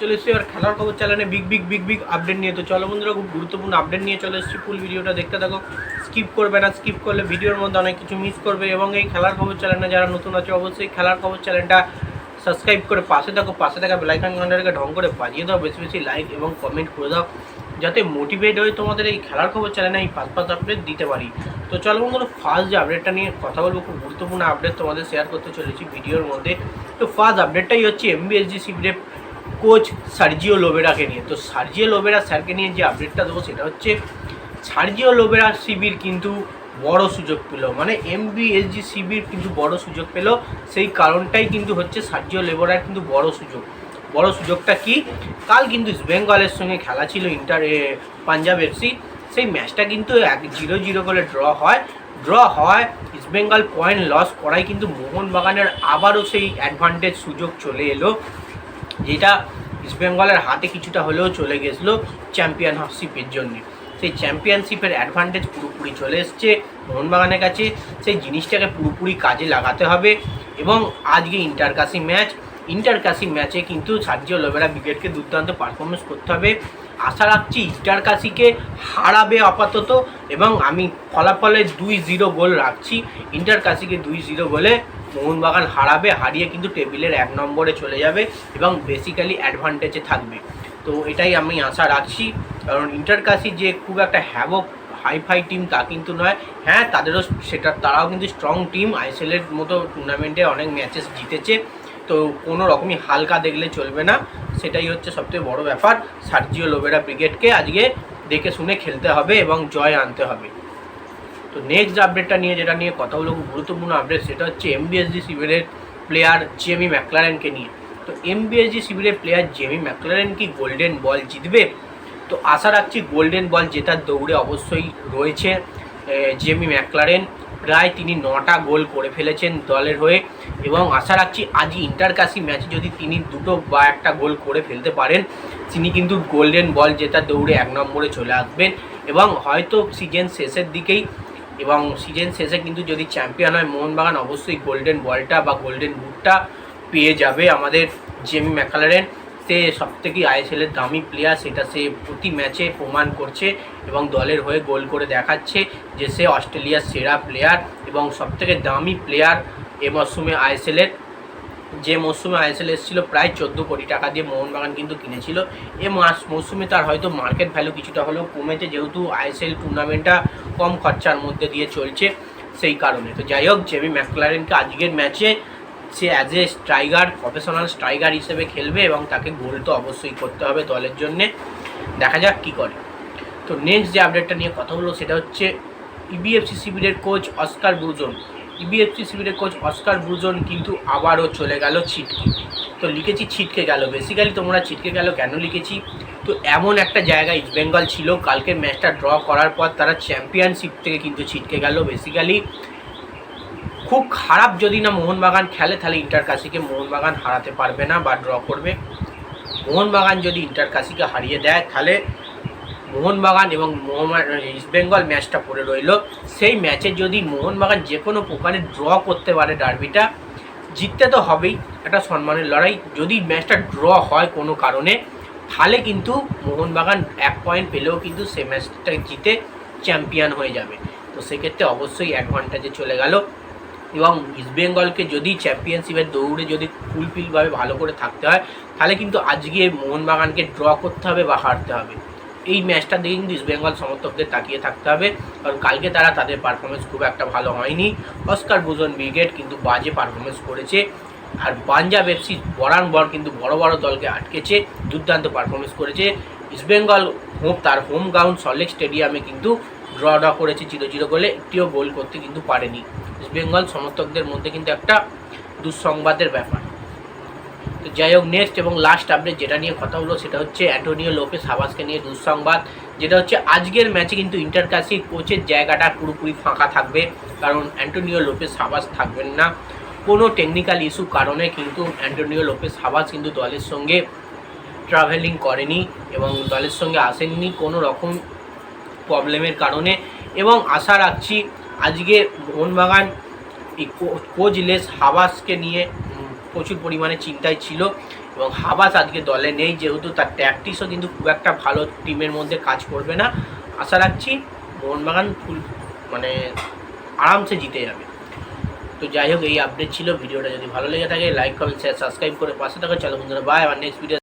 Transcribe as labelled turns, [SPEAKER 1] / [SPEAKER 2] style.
[SPEAKER 1] চলে এসেছি আর খেলার খবর চ্যানেলে বিগ আপডেট নিয়ে। তো চলো বন্ধুরা, খুব গুরুত্বপূর্ণ আপডেট নিয়ে চলে এসেছি। ফুল ভিডিওটা দেখতে থাকো, স্কিপ করবে না। স্কিপ করলে ভিডিওর মধ্যে অনেক কিছু মিস করবে। এবং এই খেলার খবর চ্যানেলে যারা নতুন আছে অবশ্যই খেলার খবর চ্যানেলটা সাবস্ক্রাইব করে পাশে থাকা বেলাইকন ঘন্টাটাকে ঢং করে বাজিয়ে দাও, বেশি লাইক এবং কমেন্ট করে দাও, যাতে মোটিভেট হয়ে তোমাদের এই খেলার খবর চ্যানেলে এই পাঁচ আপডেট দিতে পারি। তো চলো বন্ধুরা, ফার্স্ট যে আপডেটটা নিয়ে কথা বলবো, খুব গুরুত্বপূর্ণ আপডেট তোমাদের শেয়ার করতে চলেছি ভিডিওর মধ্যে। তো ফার্স্ট আপডেটটাই হচ্ছে এমবিএসজি শিবিরের কোচ সার্জিও লোবেরাকে নিয়ে। তো সার্জিও লোবেরা স্যারকে নিয়ে যে আপডেটটা দেবো সেটা হচ্ছে সার্জিও লোবেরা শিবির কিন্তু বড় সুযোগ পেল, মানে এমবিএসজি শিবির কিন্তু বড় সুযোগ পেল। সেই কারণটাই কিন্তু হচ্ছে সার্জিও লোবেরার কিন্তু বড় সুযোগটা কি, কাল কিন্তু ইস্ট বেঙ্গলের সঙ্গে খেলা ছিল পাঞ্জাব এফসি। সেই ম্যাচটা কিন্তু 0-0 করে ড্র হয়। ইস্ট বেঙ্গল পয়েন্ট লস করায় কিন্তু মোহনবাগানের আবারও সেই অ্যাডভান্টেজ সুযোগ চলে এলো, যেটা ইস্ট বেঙ্গলের হাতে কিছুটা হলেও চলে গেছিলো চ্যাম্পিয়নশিপের জন্য। সেই চ্যাম্পিয়নশিপের অ্যাডভান্টেজ পুরোপুরি চলে এসছে মোহনবাগানের কাছে। সেই জিনিসটাকে পুরোপুরি কাজে লাগাতে হবে। এবং আজকে ইন্টারকাশি ম্যাচে কিন্তু সার্জিও লোবেরা ব্রিগেডকে দুর্দান্ত পারফরমেন্স করতে হবে। আশা রাখছি ইন্টারকাশিকে হারাবে আপাতত, এবং আমি ফলাফলে 2-0 গোল রাখছি। ইন্টারকাশিকে 2-0 গোলে মোহনবাগান হারিয়ে কিন্তু টেবিলের 1 নম্বরে চলে যাবে এবং বেসিক্যালি অ্যাডভান্টেজে থাকবে। তো এটাই আমি আশা রাখছি, কারণ ইন্টারকাশি যে খুব একটা হাইফাই টিম তা কিন্তু নয়। হ্যাঁ, তারাও কিন্তু স্ট্রং টিম, আইএসএলের মতো টুর্নামেন্টে অনেক ম্যাচেস জিতেছে। তো কোনো রকমই হালকা দেখলে চলবে না, সেটাই হচ্ছে সবথেকে বড় ব্যাপার। সার্জিও লোবেরা ব্রিগেডকে আজকে দেখে শুনে খেলতে হবে এবং জয় আনতে হবে। তো নেক্সট আপডেটটা নিয়ে যেটা নিয়ে কথা হলো, খুব গুরুত্বপূর্ণ আপডেট, সেটা হচ্ছে এমবিএসজি শিবিরের প্লেয়ার জেমি ম্যাকলারেনকে নিয়ে। তো এমবিএসজি শিবিরের প্লেয়ার জেমি ম্যাকলারেন কি গোল্ডেন বল জিতবে? তো আশা রাখছি গোল্ডেন বল জেতার দৌড়ে অবশ্যই রয়েছে জেমি ম্যাকলারেন। প্রায় তিনি 9টা গোল করে ফেলেছেন দলের হয়ে, এবং আশা রাখছি আজই ইন্টারকাশি ম্যাচে যদি তিনি 2টো বা 1টা গোল করে ফেলতে পারেন, তিনি কিন্তু গোল্ডেন বল জেতার দৌড়ে 1 নম্বরে চলে আসবেন। এবং হয়তো সিজন শেষে কিন্তু যদি চ্যাম্পিয়ন হয় মোহনবাগান, অবশ্যই গোল্ডেন বলটা বা গোল্ডেন বুটটা পেয়ে যাবে আমাদের জেমি ম্যাকলারেন। সে সবথেকে আইএসএলের দামি প্লেয়ার, সেটা সে প্রতি ম্যাচে প্রমাণ করছে এবং দলের হয়ে গোল করে দেখাচ্ছে যে সে অস্ট্রেলিয়ার সেরা প্লেয়ার এবং সবথেকে দামি প্লেয়ার। এ মরশুমে আইএসএল এসেছিল প্রায় 14 কোটি টাকা দিয়ে মোহনবাগান কিন্তু কিনেছিল। মরশুমে তার হয়তো মার্কেট ভ্যালু কিছুটা হলেও কমেছে, যেহেতু আইএসএল টুর্নামেন্টটা কম খরচার মধ্যে দিয়ে চলছে, সেই কারণে। তো যাই হোক, জেমি ম্যাকলারেনকে আজকের ম্যাচে সে অ্যাজ এ প্রফেশনাল স্ট্রাইকার হিসেবে খেলবে এবং তাকে গোল তো অবশ্যই করতে হবে দলের জন্যে। দেখা যাক কী করে। তো নেক্সট যে আপডেটটা নিয়ে কথা হলো সেটা হচ্ছে ইবিএফসি শিবিরের কোচ অস্কার ব্রুজন কিন্তু আবারও চলে গেল ছিটকে। তো লিখেছি ছিটকে গেল, বেসিক্যালি তোমরা ছিটকে গেল কেন লিখেছি, তো এমন একটা জায়গায় ইস্ট বেঙ্গল ছিল, কালকের ম্যাচটা ড্র করার পর তারা চ্যাম্পিয়নশিপ থেকে কিন্তু ছিটকে গেল। বেসিক্যালি খুব খারাপ যদি না মোহনবাগান খেলে, তাহলে ইন্টারকাশিকে মোহনবাগান হারাতে পারবে না বা ড্র করবে। মোহনবাগান যদি ইন্টারকাশিকে হারিয়ে দেয়, তাহলে মোহনবাগান এবং ইস্ট বেঙ্গল ম্যাচটা পড়ে রইল। সেই ম্যাচে যদি মোহনবাগান যে কোনো প্রকারে ড্র করতে পারে, ডার্বিটা জিততে তো হবেই, একটা সম্মানের লড়াই। যদি ম্যাচটা ড্র হয় কোনো কারণে, তাহলে কিন্তু মোহনবাগান 1 পয়েন্ট পেলেও কিন্তু সে ম্যাচটা জিতে চ্যাম্পিয়ন হয়ে যাবে। তো সেক্ষেত্রে অবশ্যই অ্যাডভান্টেজে চলে গেল। এবং ইস্ট বেঙ্গলকে যদি চ্যাম্পিয়নশিপের দৌড়ে যদি ফুলফিলভাবে ভালো করে থাকতে হয়, তাহলে কিন্তু আজকে মোহনবাগানকে ড্র করতে হবে বা হারতে হবে। এই ম্যাচটা দিয়ে কিন্তু ইস্ট বেঙ্গল সমর্থকদের তাকিয়ে থাকতে হবে, কারণ কালকে তাদের পারফরমেন্স খুব একটা ভালো হয়নি। অস্কার ব্রুজন ব্রিগেড কিন্তু বাজে পারফরমেন্স করেছে, আর পাঞ্জাব এফসি বরাবর কিন্তু বড় দলকে আটকেছে, দুর্দান্ত পারফরমেন্স করেছে। ইস্ট বেঙ্গল তার হোম গ্রাউন্ড সল্টলেক স্টেডিয়ামে কিন্তু ড্র করেছে 0-0 গোলে, একটিও গোল করতে কিন্তু পারেনি। ইস্ট বেঙ্গল সমর্থকদের মধ্যে কিন্তু একটা দুঃসংবাদের ব্যাপার। তো যাই হোক, নেক্সট এবং লাস্ট আপডেট যেটা নিয়ে কথা হলো সেটা হচ্ছে অ্যান্টোনিও লোপেস হাবাসকে নিয়ে দুঃসংবাদ, যেটা হচ্ছে আজকের ম্যাচে কিন্তু ইন্টারকাশি কোচের জায়গাটা পুরোপুরি ফাঁকা থাকবে, কারণ অ্যান্টোনিও লোপেস হাবাস থাকবেন না। কোনো টেকনিক্যাল ইস্যু কারণে কিন্তু অ্যান্টোনিও লোপেস হাবাস কিন্তু দলের সঙ্গে ট্রাভেলিং করেনি এবং দলের সঙ্গে আসেননি কোনো রকম প্রবলেমের কারণে। এবং আশা রাখছি আজকে মোহনবাগান এই কোচ লেস হাবাসকে নিয়ে প্রচুর পরিমাণে চিন্তায় ছিল এবং হাবাস আজকে দলে নেই, যেহেতু তার ট্যাকটিক্সও কিন্তু খুব একটা ভালো টিমের মধ্যে কাজ করবে না। আশা রাখছি মোহনবাগান মানে আরামসে জিতে যাবে। তো যাই হোক, এই আপডেট ছিল। ভিডিওটা যদি ভালো লেগে থাকে লাইক কমেন্ট শেয়ার সাবস্ক্রাইব করে পাশে থাকো। চলো বন্ধুরা, বাই। আবার নেক্সট ভিডিও